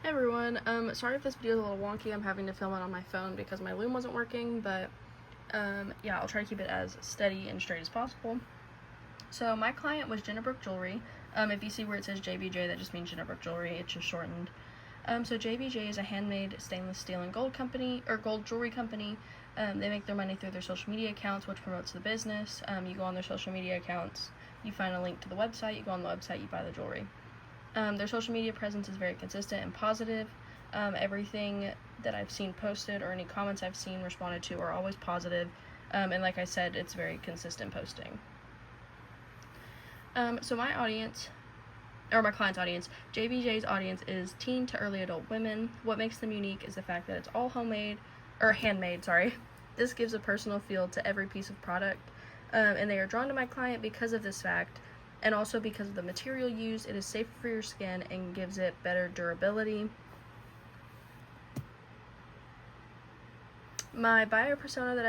Hey everyone, sorry if this video is a little wonky. I'm having to film it on my phone because my loom wasn't working, but yeah, I'll try to keep it as steady and straight as possible. So my client was Jennerbrook Jewelry. If you see where it says JBJ, that just means Jennerbrook Jewelry. It's just shortened. So JBJ is a handmade stainless steel and gold company, or gold jewelry company. They make their money through their social media accounts, which promotes the business. You go on their social media accounts, you find a link to the website, you go on the website, you buy the jewelry. Their social media presence is very consistent and positive. Everything that I've seen posted or any comments I've seen responded to are always positive. And like I said, it's very consistent posting. So my audience, or my client's audience, JBJ's audience is teen to early adult women. What makes them unique is the fact that it's all homemade, or handmade, sorry. This gives a personal feel to every piece of product. And they are drawn to my client because of this fact, and also because of the material used. It is safer for your skin and gives it better durability. My buyer persona that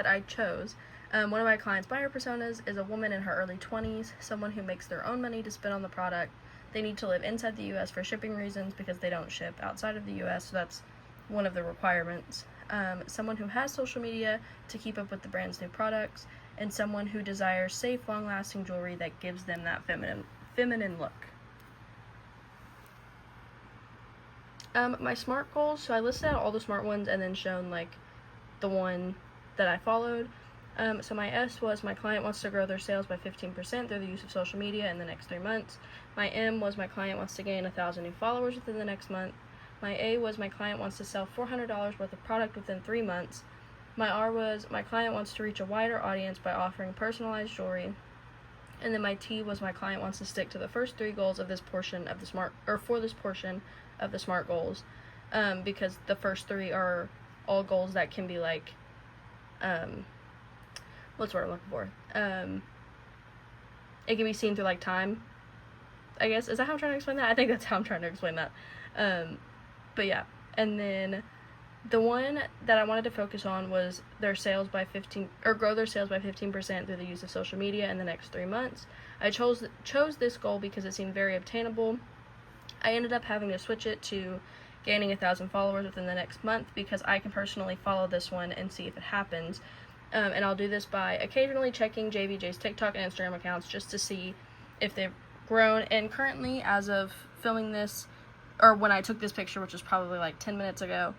I chose, one of my clients' buyer personas is a woman in her early 20s, someone who makes their own money to spend on the product. They need to live inside the US for shipping reasons because they don't ship outside of the US, so that's one of the requirements. Someone who has social media to keep up with the brand's new products, and someone who desires safe, long-lasting jewelry that gives them that feminine look. My SMART goals, so I listed out all the SMART ones and then shown like the one that I followed. So my S was my client wants to grow their sales by 15% through the use of social media in the next 3 months. My M was my client wants to gain 1,000 new followers within the next month. My A was my client wants to sell $400 worth of product within 3 months. My R was my client wants to reach a wider audience by offering personalized jewelry. And then my T was my client wants to stick to the first 3 goals of this portion of the SMART, or for this portion of the SMART goals, because the first 3 are all goals that can be like, what's the word I'm looking for? It can be seen through like time, I guess. Is that how I'm trying to explain that? I think that's how I'm trying to explain that. But yeah, and then the one that I wanted to focus on was their sales by 15, or grow their sales by 15% through the use of social media in the next 3 months. I chose this goal because it seemed very obtainable. I ended up having to switch it to gaining 1,000 followers within the next month because I can personally follow this one and see if it happens. And I'll do this by occasionally checking JBJ's TikTok and Instagram accounts just to see if they've grown. And currently, as of filming this, or when I took this picture, which was probably like 10 minutes ago,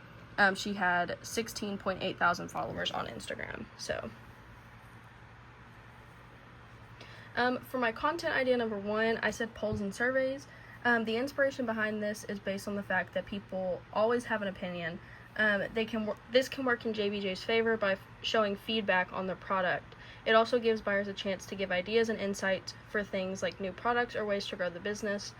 she had 16.8 thousand followers on Instagram. So, for my content idea number 1, I said polls and surveys. The inspiration behind this is based on the fact that people always have an opinion. This can work in JBJ's favor by showing feedback on their product. It also gives buyers a chance to give ideas and insights for things like new products or ways to grow the business.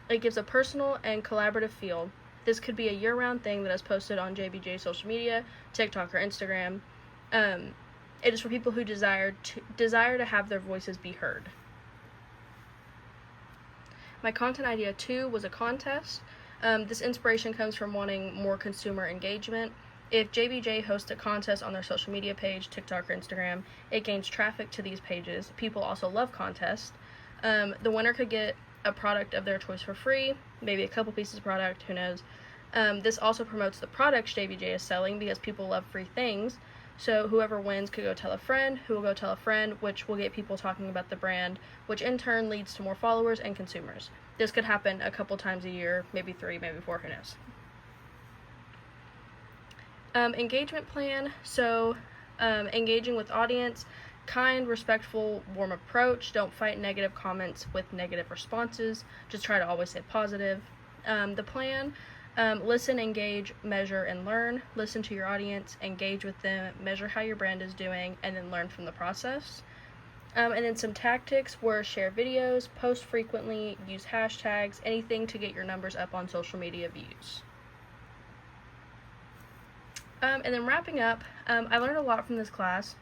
It gives a personal and collaborative feel. This could be a year-round thing that is posted on JBJ's social media, TikTok or Instagram. It is for people who desire to have their voices be heard. My content idea 2 was a contest. This inspiration comes from wanting more consumer engagement. If JBJ hosts a contest on their social media page, TikTok or Instagram, it gains traffic to these pages. People also love contests. The winner could get a product of their choice for free, maybe a couple pieces of product, who knows. This also promotes the products JBJ is selling because people love free things. So whoever wins could go tell a friend, who will go tell a friend, which will get people talking about the brand, which in turn leads to more followers and consumers. This could happen a couple times a year, maybe 3, maybe 4, who knows. Engagement plan. So engaging with audience, kind, respectful, warm approach. Don't fight negative comments with negative responses. Just try to always say positive. The plan. Listen, engage, measure, and learn. Listen to your audience, engage with them, measure how your brand is doing, and then learn from the process. And then some tactics were share videos, post frequently, use hashtags, anything to get your numbers up on social media views. And then wrapping up, I learned a lot from this class.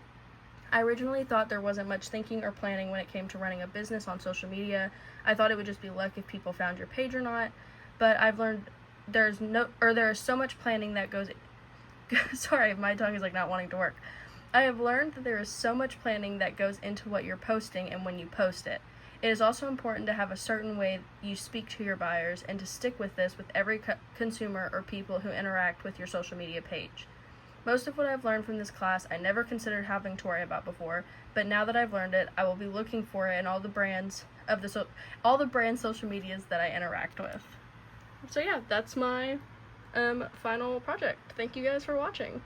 I originally thought there wasn't much thinking or planning when it came to running a business on social media. I thought it would just be luck if people found your page or not, but I've learned there is so much planning that goes sorry, my tongue is like not wanting to work. I have learned that there is so much planning that goes into what you're posting and when you post it. It is also important to have a certain way you speak to your buyers and to stick with this with every consumer or people who interact with your social media page. Most of what I've learned from this class I never considered having to worry about before, but now that I've learned it, I will be looking for it in all the brands all the brand social medias that I interact with. So yeah, that's my final project. Thank you guys for watching.